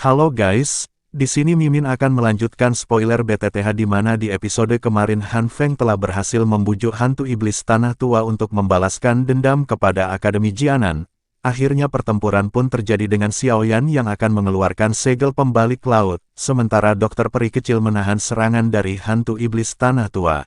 Halo guys, di sini Mimin akan melanjutkan spoiler BTTH di mana di episode kemarin Han Feng telah berhasil membujuk hantu iblis tanah tua untuk membalaskan dendam kepada Akademi Jianan. Akhirnya pertempuran pun terjadi dengan Xiaoyan yang akan mengeluarkan segel pembalik laut, sementara Dokter Peri Kecil menahan serangan dari hantu iblis tanah tua.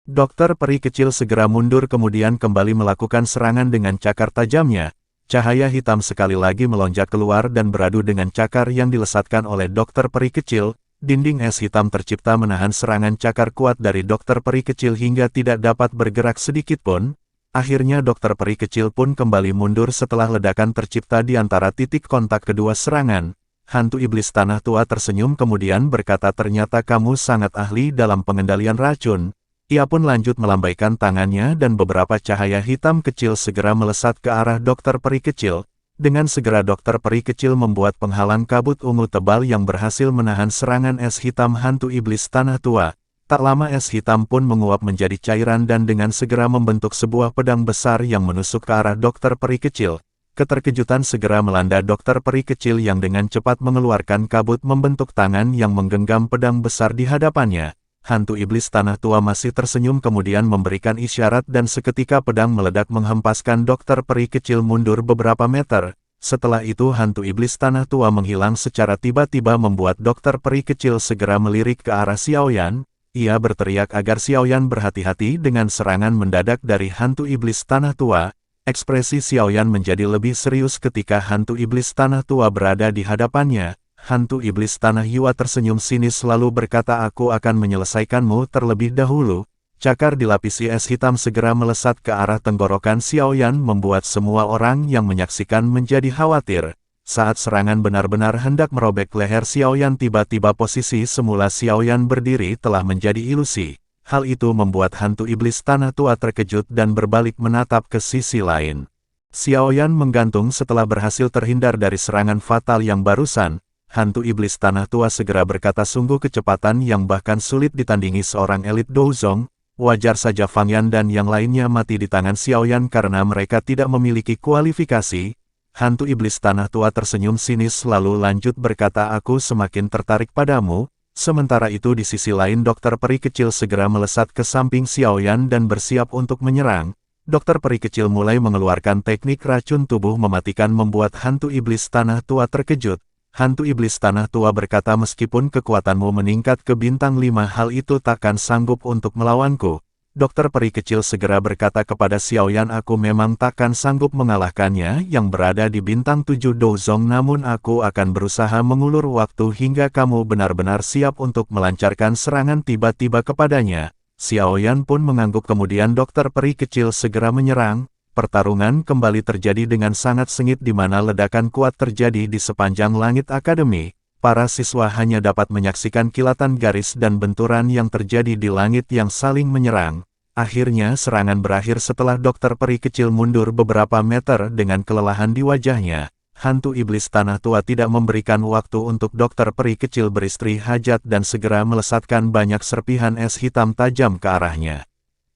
Dokter Peri Kecil segera mundur kemudian kembali melakukan serangan dengan cakar tajamnya. Cahaya hitam sekali lagi melonjak keluar dan beradu dengan cakar yang dilesatkan oleh Dokter Peri Kecil. Dinding es hitam tercipta menahan serangan cakar kuat dari Dokter Peri Kecil hingga tidak dapat bergerak sedikit pun. Akhirnya Dokter Peri Kecil pun kembali mundur setelah ledakan tercipta di antara titik kontak kedua serangan. Hantu iblis tanah tua tersenyum kemudian berkata, ternyata kamu sangat ahli dalam pengendalian racun. Ia pun lanjut melambaikan tangannya dan beberapa cahaya hitam kecil segera melesat ke arah Dokter Peri Kecil. Dengan segera Dokter Peri Kecil membuat penghalang kabut ungu tebal yang berhasil menahan serangan es hitam hantu iblis tanah tua. Tak lama es hitam pun menguap menjadi cairan dan dengan segera membentuk sebuah pedang besar yang menusuk ke arah Dokter Peri Kecil. Keterkejutan segera melanda Dokter Peri Kecil yang dengan cepat mengeluarkan kabut membentuk tangan yang menggenggam pedang besar di hadapannya. Hantu iblis tanah tua masih tersenyum kemudian memberikan isyarat dan seketika pedang meledak menghempaskan Dokter Peri Kecil mundur beberapa meter. Setelah itu hantu iblis tanah tua menghilang secara tiba-tiba membuat Dokter Peri Kecil segera melirik ke arah Xiaoyan. Ia berteriak agar Xiaoyan berhati-hati dengan serangan mendadak dari hantu iblis tanah tua. Ekspresi Xiaoyan menjadi lebih serius ketika hantu iblis tanah tua berada di hadapannya. Hantu iblis tanah Yua tersenyum sinis lalu berkata, aku akan menyelesaikanmu terlebih dahulu. Cakar dilapisi es hitam segera melesat ke arah tenggorokan Xiaoyan membuat semua orang yang menyaksikan menjadi khawatir. Saat serangan benar-benar hendak merobek leher Xiaoyan tiba-tiba posisi semula Xiaoyan berdiri telah menjadi ilusi. Hal itu membuat hantu iblis tanah tua terkejut dan berbalik menatap ke sisi lain. Xiaoyan menggantung setelah berhasil terhindar dari serangan fatal yang barusan. Hantu iblis tanah tua segera berkata, sungguh kecepatan yang bahkan sulit ditandingi seorang elit Douzong. Wajar saja Fang Yan dan yang lainnya mati di tangan Xiaoyan karena mereka tidak memiliki kualifikasi. Hantu iblis tanah tua tersenyum sinis lalu lanjut berkata, aku semakin tertarik padamu. Sementara itu di sisi lain Dokter Peri Kecil segera melesat ke samping Xiaoyan dan bersiap untuk menyerang. Dokter Peri Kecil mulai mengeluarkan teknik racun tubuh mematikan membuat hantu iblis tanah tua terkejut. Hantu iblis tanah tua berkata, meskipun kekuatanmu meningkat ke bintang 5 hal itu takkan sanggup untuk melawanku. Dokter Peri Kecil segera berkata kepada Xiaoyan, aku memang takkan sanggup mengalahkannya yang berada di bintang 7 Douzong, namun aku akan berusaha mengulur waktu hingga kamu benar-benar siap untuk melancarkan serangan tiba-tiba kepadanya. Xiaoyan pun mengangguk kemudian Dokter Peri Kecil segera menyerang. Pertarungan kembali terjadi dengan sangat sengit di mana ledakan kuat terjadi di sepanjang langit akademi. Para siswa hanya dapat menyaksikan kilatan garis dan benturan yang terjadi di langit yang saling menyerang. Akhirnya serangan berakhir setelah Dokter Peri Kecil mundur beberapa meter dengan kelelahan di wajahnya. Hantu iblis tanah tua tidak memberikan waktu untuk Dokter Peri Kecil beristri hajat dan segera melesatkan banyak serpihan es hitam tajam ke arahnya.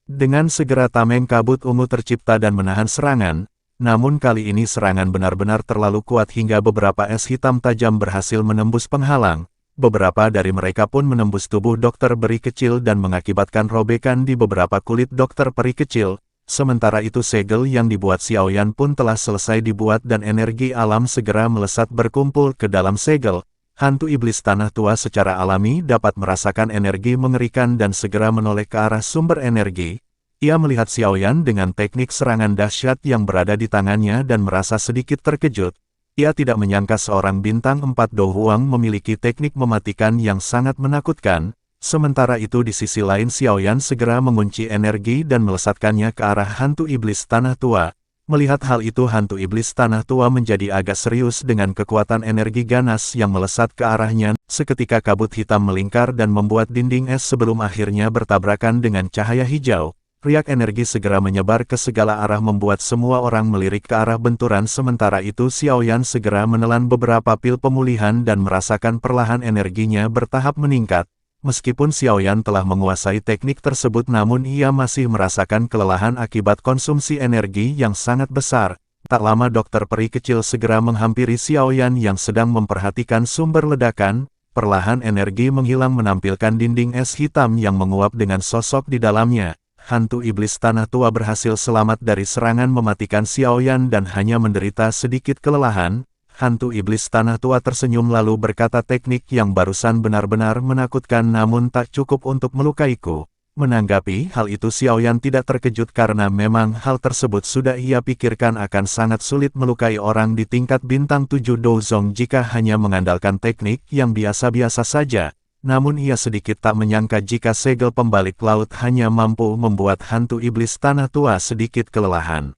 Dengan segera tameng kabut ungu tercipta dan menahan serangan, namun kali ini serangan benar-benar terlalu kuat hingga beberapa es hitam tajam berhasil menembus penghalang. Beberapa dari mereka pun menembus tubuh Dokter Peri Kecil dan mengakibatkan robekan di beberapa kulit Dokter Peri Kecil. Sementara itu segel yang dibuat Xiaoyan pun telah selesai dibuat dan energi alam segera melesat berkumpul ke dalam segel. Hantu iblis tanah tua secara alami dapat merasakan energi mengerikan dan segera menoleh ke arah sumber energi. Ia melihat Xiaoyan dengan teknik serangan dahsyat yang berada di tangannya dan merasa sedikit terkejut. Ia tidak menyangka seorang bintang 4 Do Huang memiliki teknik mematikan yang sangat menakutkan. Sementara itu di sisi lain Xiaoyan segera mengunci energi dan melesatkannya ke arah hantu iblis tanah tua. Melihat hal itu hantu iblis tanah tua menjadi agak serius dengan kekuatan energi ganas yang melesat ke arahnya. Seketika kabut hitam melingkar dan membuat dinding es sebelum akhirnya bertabrakan dengan cahaya hijau. Riak energi segera menyebar ke segala arah membuat semua orang melirik ke arah benturan. Sementara itu Xiaoyan segera menelan beberapa pil pemulihan dan merasakan perlahan energinya bertahap meningkat. Meskipun Xiaoyan telah menguasai teknik tersebut namun ia masih merasakan kelelahan akibat konsumsi energi yang sangat besar. Tak lama dokter peri kecil segera menghampiri Xiaoyan yang sedang memperhatikan sumber ledakan. Perlahan energi menghilang menampilkan dinding es hitam yang menguap dengan sosok di dalamnya. Hantu iblis tanah tua berhasil selamat dari serangan mematikan Xiaoyan dan hanya menderita sedikit kelelahan. Hantu iblis tanah tua tersenyum lalu berkata, teknik yang barusan benar-benar menakutkan namun tak cukup untuk melukaiku. Menanggapi hal itu Xiaoyan tidak terkejut karena memang hal tersebut sudah ia pikirkan akan sangat sulit melukai orang di tingkat bintang 7 Douzong jika hanya mengandalkan teknik yang biasa-biasa saja. Namun ia sedikit tak menyangka jika segel pembalik laut hanya mampu membuat hantu iblis tanah tua sedikit kelelahan.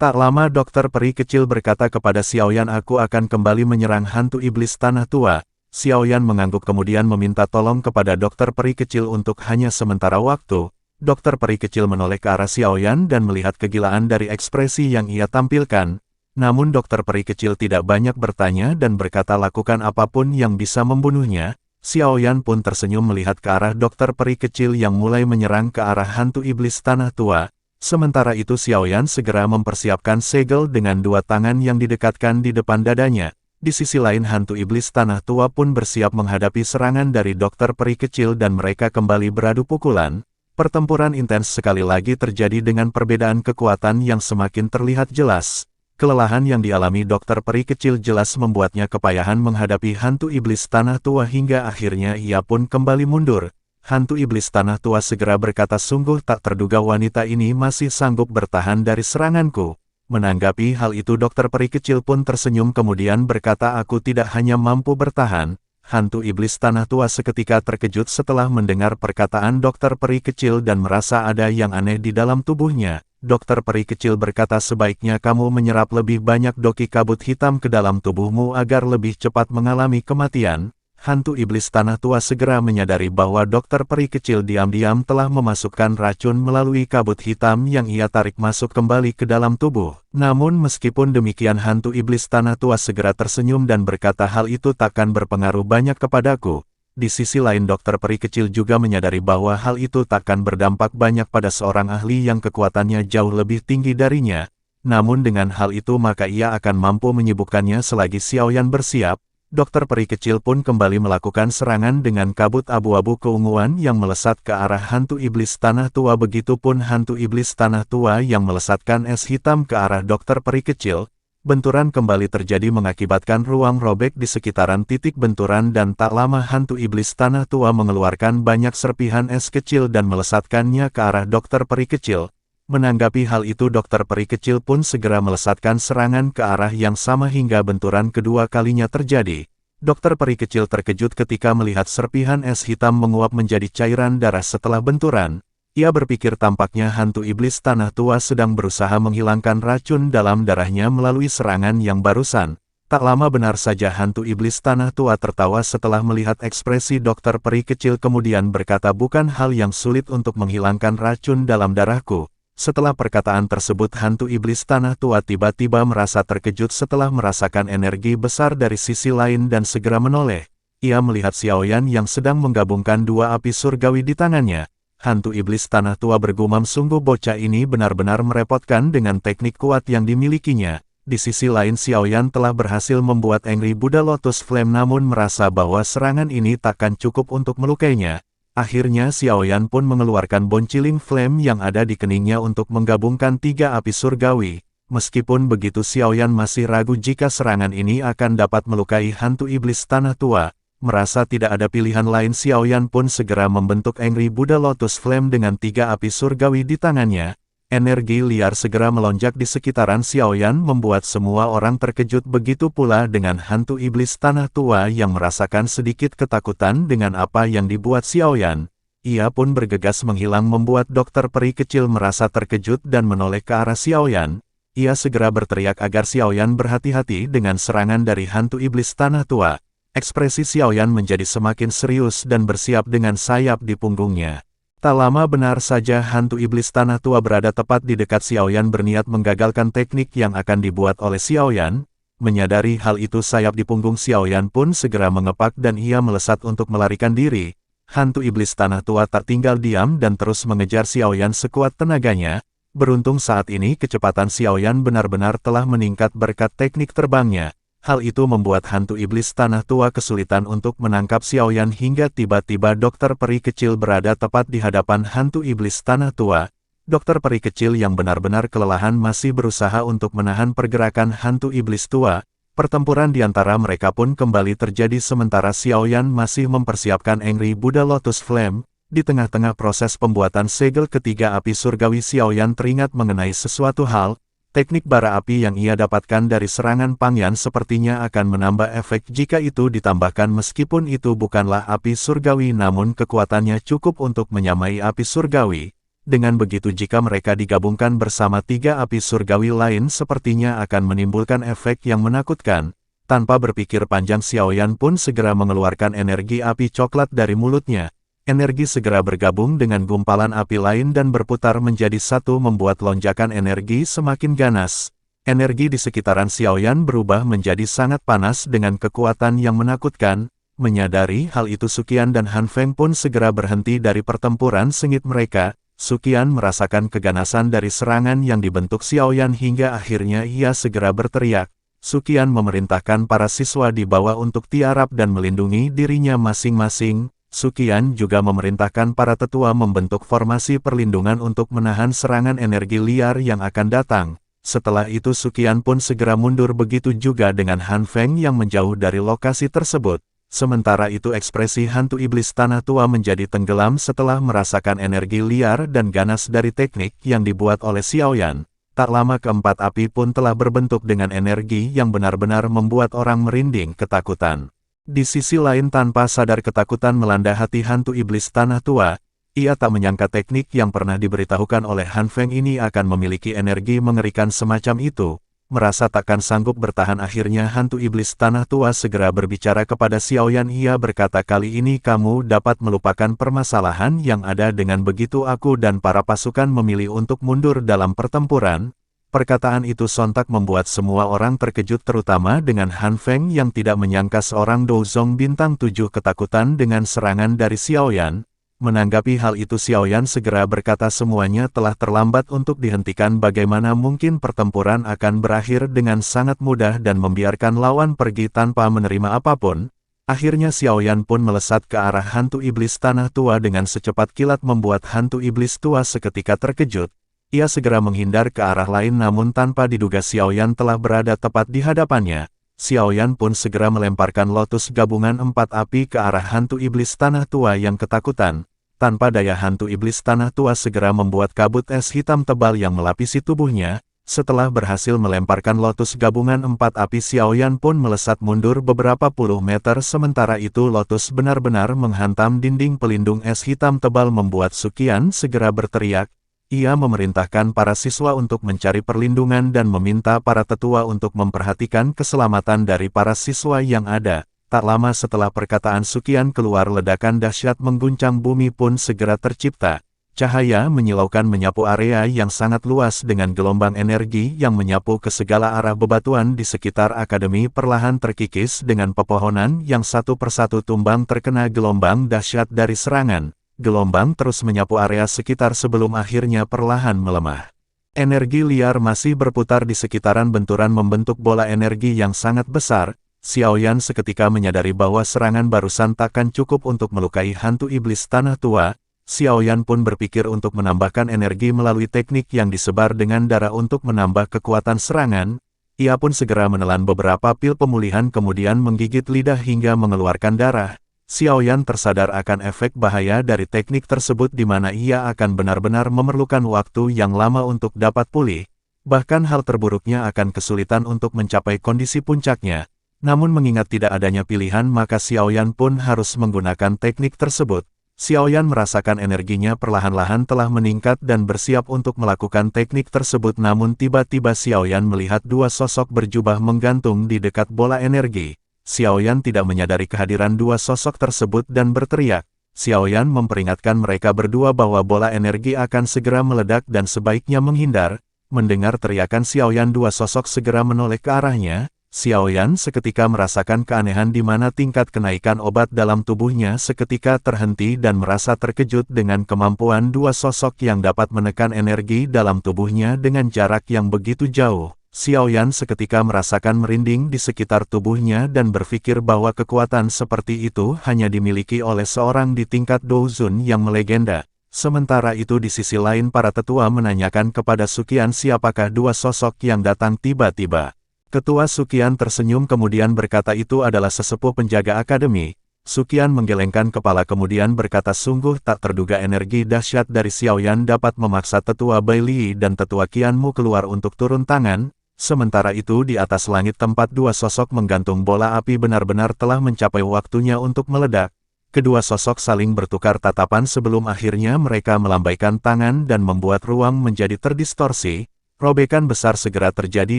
Tak lama dokter peri kecil berkata kepada Xiaoyan, aku akan kembali menyerang hantu iblis tanah tua. Xiaoyan mengangguk kemudian meminta tolong kepada dokter peri kecil untuk hanya sementara waktu. Dokter peri kecil menoleh ke arah Xiaoyan dan melihat kegilaan dari ekspresi yang ia tampilkan. Namun dokter peri kecil tidak banyak bertanya dan berkata lakukan apapun yang bisa membunuhnya. Xiaoyan pun tersenyum melihat ke arah dokter peri kecil yang mulai menyerang ke arah hantu iblis tanah tua. Sementara itu Xiaoyan segera mempersiapkan segel dengan dua tangan yang didekatkan di depan dadanya. Di sisi lain hantu iblis tanah tua pun bersiap menghadapi serangan dari dokter peri kecil dan mereka kembali beradu pukulan. Pertempuran intens sekali lagi terjadi dengan perbedaan kekuatan yang semakin terlihat jelas. Kelelahan yang dialami dokter peri kecil jelas membuatnya kepayahan menghadapi hantu iblis tanah tua hingga akhirnya ia pun kembali mundur. Hantu iblis tanah tua segera berkata, sungguh tak terduga wanita ini masih sanggup bertahan dari seranganku. Menanggapi hal itu dokter peri kecil pun tersenyum kemudian berkata, aku tidak hanya mampu bertahan. Hantu iblis tanah tua seketika terkejut setelah mendengar perkataan dokter peri kecil dan merasa ada yang aneh di dalam tubuhnya. Dokter peri kecil berkata, sebaiknya kamu menyerap lebih banyak doki kabut hitam ke dalam tubuhmu agar lebih cepat mengalami kematian. Hantu iblis tanah tua segera menyadari bahwa dokter peri kecil diam-diam telah memasukkan racun melalui kabut hitam yang ia tarik masuk kembali ke dalam tubuh. Namun meskipun demikian hantu iblis tanah tua segera tersenyum dan berkata, hal itu takkan berpengaruh banyak kepadaku. Di sisi lain dokter peri kecil juga menyadari bahwa hal itu takkan berdampak banyak pada seorang ahli yang kekuatannya jauh lebih tinggi darinya. Namun dengan hal itu maka ia akan mampu menyibukkannya selagi Xiaoyan bersiap. Dokter peri kecil pun kembali melakukan serangan dengan kabut abu-abu keunguan yang melesat ke arah hantu iblis tanah tua. Begitupun hantu iblis tanah tua yang melesatkan es hitam ke arah dokter peri kecil. Benturan kembali terjadi mengakibatkan ruang robek di sekitaran titik benturan dan tak lama hantu iblis tanah tua mengeluarkan banyak serpihan es kecil dan melesatkannya ke arah dokter peri kecil. Menanggapi hal itu dokter peri kecil pun segera melesatkan serangan ke arah yang sama hingga benturan kedua kalinya terjadi. Dokter peri kecil terkejut ketika melihat serpihan es hitam menguap menjadi cairan darah setelah benturan. Ia berpikir tampaknya hantu iblis tanah tua sedang berusaha menghilangkan racun dalam darahnya melalui serangan yang barusan. Tak lama benar saja hantu iblis tanah tua tertawa setelah melihat ekspresi dokter peri kecil kemudian berkata, bukan hal yang sulit untuk menghilangkan racun dalam darahku. Setelah perkataan tersebut hantu iblis tanah tua tiba-tiba merasa terkejut setelah merasakan energi besar dari sisi lain dan segera menoleh. Ia melihat Xiaoyan yang sedang menggabungkan dua api surgawi di tangannya. Hantu iblis tanah tua bergumam, sungguh bocah ini benar-benar merepotkan dengan teknik kuat yang dimilikinya. Di sisi lain Xiaoyan telah berhasil membuat Angry Buddha Lotus Flame namun merasa bahwa serangan ini takkan cukup untuk melukainya. Akhirnya Xiaoyan pun mengeluarkan bonciling flame yang ada di keningnya untuk menggabungkan tiga api surgawi. Meskipun begitu Xiaoyan masih ragu jika serangan ini akan dapat melukai hantu iblis tanah tua. Merasa tidak ada pilihan lain Xiaoyan pun segera membentuk Angry Buddha Lotus Flame dengan tiga api surgawi di tangannya. Energi liar segera melonjak di sekitaran Xiaoyan membuat semua orang terkejut, begitu pula dengan hantu iblis tanah tua yang merasakan sedikit ketakutan dengan apa yang dibuat Xiaoyan. Ia pun bergegas menghilang membuat dokter peri kecil merasa terkejut dan menoleh ke arah Xiaoyan. Ia segera berteriak agar Xiaoyan berhati-hati dengan serangan dari hantu iblis tanah tua. Ekspresi Xiaoyan menjadi semakin serius dan bersiap dengan sayap di punggungnya. Tak lama benar saja hantu iblis tanah tua berada tepat di dekat Xiaoyan berniat menggagalkan teknik yang akan dibuat oleh Xiaoyan. Menyadari hal itu sayap di punggung Xiaoyan pun segera mengepak dan ia melesat untuk melarikan diri. Hantu iblis tanah tua tak tinggal diam dan terus mengejar Xiaoyan sekuat tenaganya. Beruntung saat ini kecepatan Xiaoyan benar-benar telah meningkat berkat teknik terbangnya. Hal itu membuat hantu iblis tanah tua kesulitan untuk menangkap Xiaoyan hingga tiba-tiba dokter peri kecil berada tepat di hadapan hantu iblis tanah tua. Dokter peri kecil yang benar-benar kelelahan masih berusaha untuk menahan pergerakan hantu iblis tua. Pertempuran di antara mereka pun kembali terjadi sementara Xiaoyan masih mempersiapkan Angry Buddha Lotus Flame. Di tengah-tengah proses pembuatan segel ketiga api surgawi, Xiaoyan teringat mengenai sesuatu hal. Teknik bara api yang ia dapatkan dari serangan Pangyan sepertinya akan menambah efek jika itu ditambahkan, meskipun itu bukanlah api surgawi namun kekuatannya cukup untuk menyamai api surgawi. Dengan begitu jika mereka digabungkan bersama tiga api surgawi lain sepertinya akan menimbulkan efek yang menakutkan. Tanpa berpikir panjang Xiaoyan pun segera mengeluarkan energi api coklat dari mulutnya. Energi segera bergabung dengan gumpalan api lain dan berputar menjadi satu membuat lonjakan energi semakin ganas. Energi di sekitaran Xiaoyan berubah menjadi sangat panas dengan kekuatan yang menakutkan. Menyadari hal itu Suqian dan Han Feng pun segera berhenti dari pertempuran sengit mereka. Suqian merasakan keganasan dari serangan yang dibentuk Xiaoyan hingga akhirnya ia segera berteriak. Suqian memerintahkan para siswa di bawah untuk tiarap dan melindungi dirinya masing-masing. Suqian juga memerintahkan para tetua membentuk formasi perlindungan untuk menahan serangan energi liar yang akan datang. Setelah itu Suqian pun segera mundur, begitu juga dengan Han Feng yang menjauh dari lokasi tersebut. Sementara itu ekspresi hantu iblis tanah tua menjadi tenggelam setelah merasakan energi liar dan ganas dari teknik yang dibuat oleh Xiaoyan. Tak lama keempat api pun telah berbentuk dengan energi yang benar-benar membuat orang merinding ketakutan. Di sisi lain, tanpa sadar ketakutan melanda hati hantu iblis tanah tua. Ia tak menyangka teknik yang pernah diberitahukan oleh Han Feng ini akan memiliki energi mengerikan semacam itu. Merasa takkan sanggup bertahan, akhirnya hantu iblis tanah tua segera berbicara kepada Xiaoyan. Ia berkata, kali ini kamu dapat melupakan permasalahan yang ada, dengan begitu aku dan para pasukan memilih untuk mundur dalam pertempuran. Perkataan itu sontak membuat semua orang terkejut, terutama dengan Han Feng yang tidak menyangka seorang Douzong bintang 7 ketakutan dengan serangan dari Xiaoyan. Menanggapi hal itu Xiaoyan segera berkata, semuanya telah terlambat untuk dihentikan. Bagaimana mungkin pertempuran akan berakhir dengan sangat mudah dan membiarkan lawan pergi tanpa menerima apapun? Akhirnya Xiaoyan pun melesat ke arah hantu iblis tanah tua dengan secepat kilat, membuat hantu iblis tua seketika terkejut. Ia segera menghindar ke arah lain, namun tanpa diduga Xiaoyan telah berada tepat di hadapannya. Xiaoyan pun segera melemparkan lotus gabungan 4 api ke arah hantu iblis tanah tua yang ketakutan. Tanpa daya, hantu iblis tanah tua segera membuat kabut es hitam tebal yang melapisi tubuhnya. Setelah berhasil melemparkan lotus gabungan 4 api, Xiaoyan pun melesat mundur beberapa puluh meter. Sementara itu lotus benar-benar menghantam dinding pelindung es hitam tebal, membuat Suqian segera berteriak. Ia memerintahkan para siswa untuk mencari perlindungan dan meminta para tetua untuk memperhatikan keselamatan dari para siswa yang ada. Tak lama setelah perkataan Suqian keluar, ledakan dahsyat mengguncang bumi pun segera tercipta. Cahaya menyilaukan menyapu area yang sangat luas dengan gelombang energi yang menyapu ke segala arah. Bebatuan di sekitar akademi perlahan terkikis dengan pepohonan yang satu persatu tumbang terkena gelombang dahsyat dari serangan. Gelombang terus menyapu area sekitar sebelum akhirnya perlahan melemah. Energi liar masih berputar di sekitaran benturan membentuk bola energi yang sangat besar. Xiaoyan seketika menyadari bahwa serangan barusan takkan cukup untuk melukai hantu iblis tanah tua. Xiaoyan pun berpikir untuk menambahkan energi melalui teknik yang disebar dengan darah untuk menambah kekuatan serangan. Ia pun segera menelan beberapa pil pemulihan kemudian menggigit lidah hingga mengeluarkan darah. Xiaoyan tersadar akan efek bahaya dari teknik tersebut, di mana ia akan benar-benar memerlukan waktu yang lama untuk dapat pulih. Bahkan hal terburuknya akan kesulitan untuk mencapai kondisi puncaknya. Namun mengingat tidak adanya pilihan, maka Xiaoyan pun harus menggunakan teknik tersebut. Xiaoyan merasakan energinya perlahan-lahan telah meningkat dan bersiap untuk melakukan teknik tersebut. Namun tiba-tiba Xiaoyan melihat dua sosok berjubah menggantung di dekat bola energi. Xiaoyan tidak menyadari kehadiran dua sosok tersebut dan berteriak. Xiaoyan memperingatkan mereka berdua bahwa bola energi akan segera meledak dan sebaiknya menghindar. Mendengar teriakan Xiaoyan, dua sosok segera menoleh ke arahnya. Xiaoyan seketika merasakan keanehan di mana tingkat kenaikan obat dalam tubuhnya seketika terhenti dan merasa terkejut dengan kemampuan dua sosok yang dapat menekan energi dalam tubuhnya dengan jarak yang begitu jauh. Xiaoyan seketika merasakan merinding di sekitar tubuhnya dan berpikir bahwa kekuatan seperti itu hanya dimiliki oleh seorang di tingkat Douzun yang melegenda. Sementara itu di sisi lain para tetua menanyakan kepada Suqian siapakah dua sosok yang datang tiba-tiba. Ketua Suqian tersenyum kemudian berkata itu adalah sesepuh penjaga akademi. Suqian menggelengkan kepala kemudian berkata sungguh tak terduga energi dahsyat dari Xiaoyan dapat memaksa tetua Bailey dan tetua Qianmu keluar untuk turun tangan. Sementara itu di atas langit tempat dua sosok menggantung bola api benar-benar telah mencapai waktunya untuk meledak. Kedua sosok saling bertukar tatapan sebelum akhirnya mereka melambaikan tangan dan membuat ruang menjadi terdistorsi. Robekan besar segera terjadi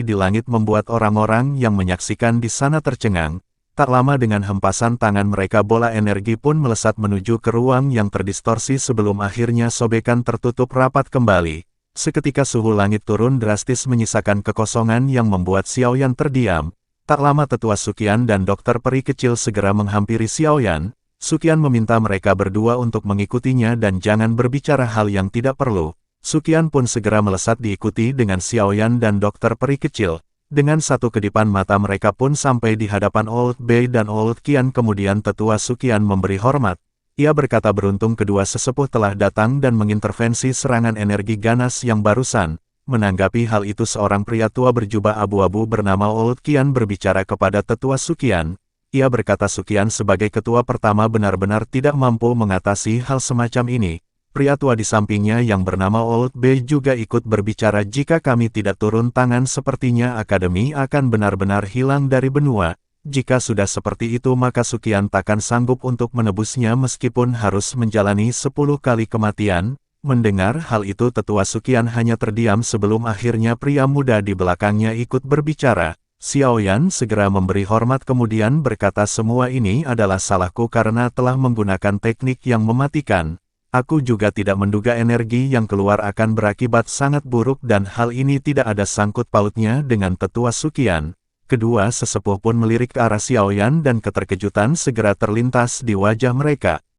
di langit membuat orang-orang yang menyaksikan di sana tercengang. Tak lama dengan hempasan tangan mereka bola energi pun melesat menuju ke ruang yang terdistorsi sebelum akhirnya sobekan tertutup rapat kembali. Seketika suhu langit turun drastis menyisakan kekosongan yang membuat Xiaoyan terdiam. Tak lama tetua Suqian dan dokter peri kecil segera menghampiri Xiaoyan. Suqian meminta mereka berdua untuk mengikutinya dan jangan berbicara hal yang tidak perlu. Suqian pun segera melesat diikuti dengan Xiaoyan dan dokter peri kecil. Dengan satu kedipan mata mereka pun sampai di hadapan Old Bei dan Old Qian kemudian tetua Suqian memberi hormat. Ia berkata beruntung kedua sesepuh telah datang dan mengintervensi serangan energi ganas yang barusan. Menanggapi hal itu seorang pria tua berjubah abu-abu bernama Old Qian berbicara kepada tetua Suqian. Ia berkata Suqian sebagai ketua pertama benar-benar tidak mampu mengatasi hal semacam ini. Pria tua di sampingnya yang bernama Old Bei juga ikut berbicara jika kami tidak turun tangan sepertinya akademi akan benar-benar hilang dari benua. Jika sudah seperti itu maka Suqian takkan sanggup untuk menebusnya meskipun harus menjalani 10 kali kematian. Mendengar hal itu tetua Suqian hanya terdiam sebelum akhirnya pria muda di belakangnya ikut berbicara. Xiaoyan segera memberi hormat kemudian berkata semua ini adalah salahku karena telah menggunakan teknik yang mematikan. Aku juga tidak menduga energi yang keluar akan berakibat sangat buruk dan hal ini tidak ada sangkut pautnya dengan tetua Suqian. Kedua sesepuh pun melirik ke arah Xiaoyan dan keterkejutan segera terlintas di wajah mereka.